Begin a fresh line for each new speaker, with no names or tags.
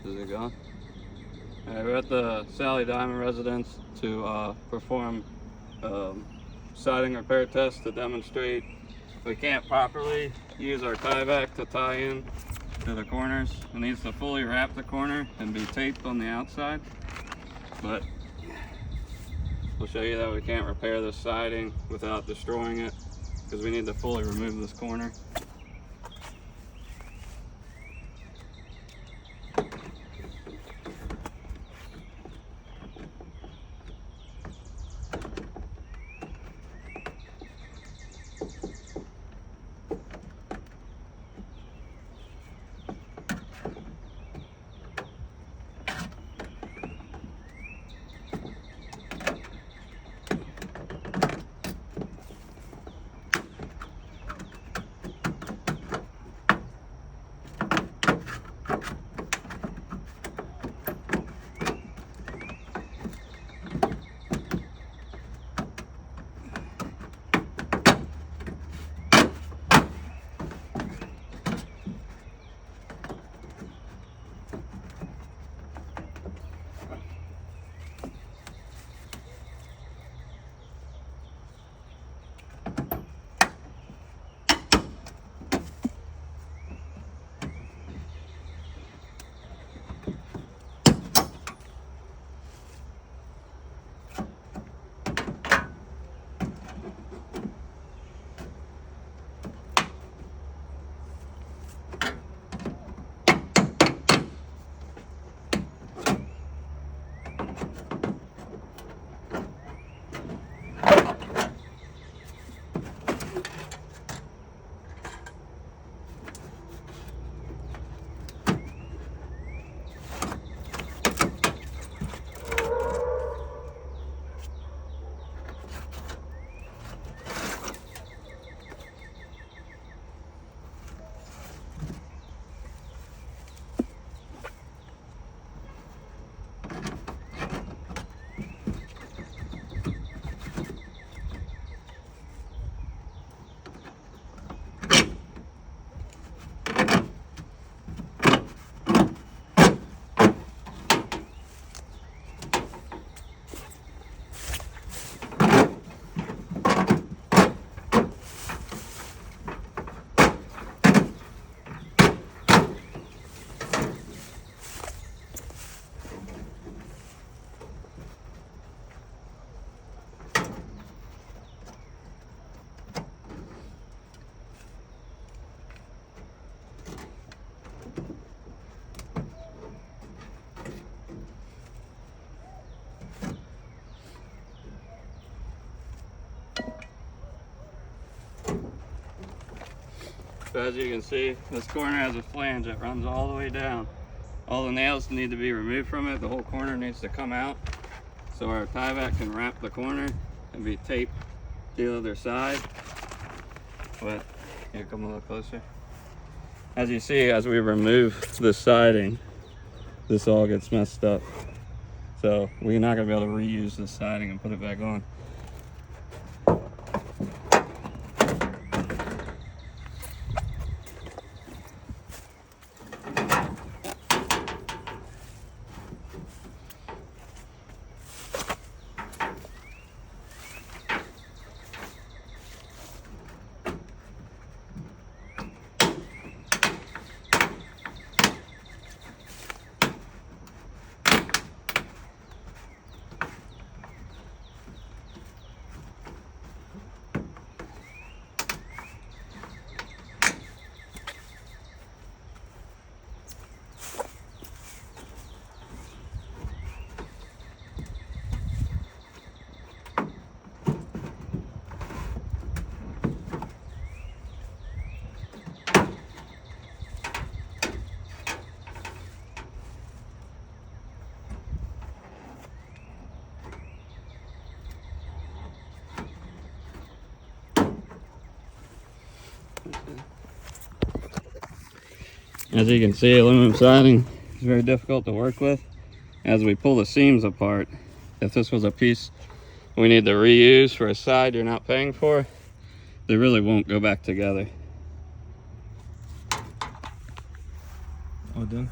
Is it gone? Alright, we're at the Sally Diamond residence to perform siding repair test to demonstrate we can't properly use our tie back to tie in to the corners. It needs to fully wrap the corner and be taped on the outside, but we'll show you that we can't repair this siding without destroying it because we need to fully remove this corner. So as you can see, this corner has a flange that runs all the way down. All the nails need to be removed from it. The whole corner needs to come out so our tie back can wrap the corner and be taped to the other side. But here, come a little closer. As you see, as we remove the siding, this all gets messed up. So we're not gonna be able to reuse this siding and put it back on. As you can see, aluminum siding is very difficult to work with. As we pull the seams apart, if this was a piece we need to reuse for a side you're not paying for, they really won't go back together. All done?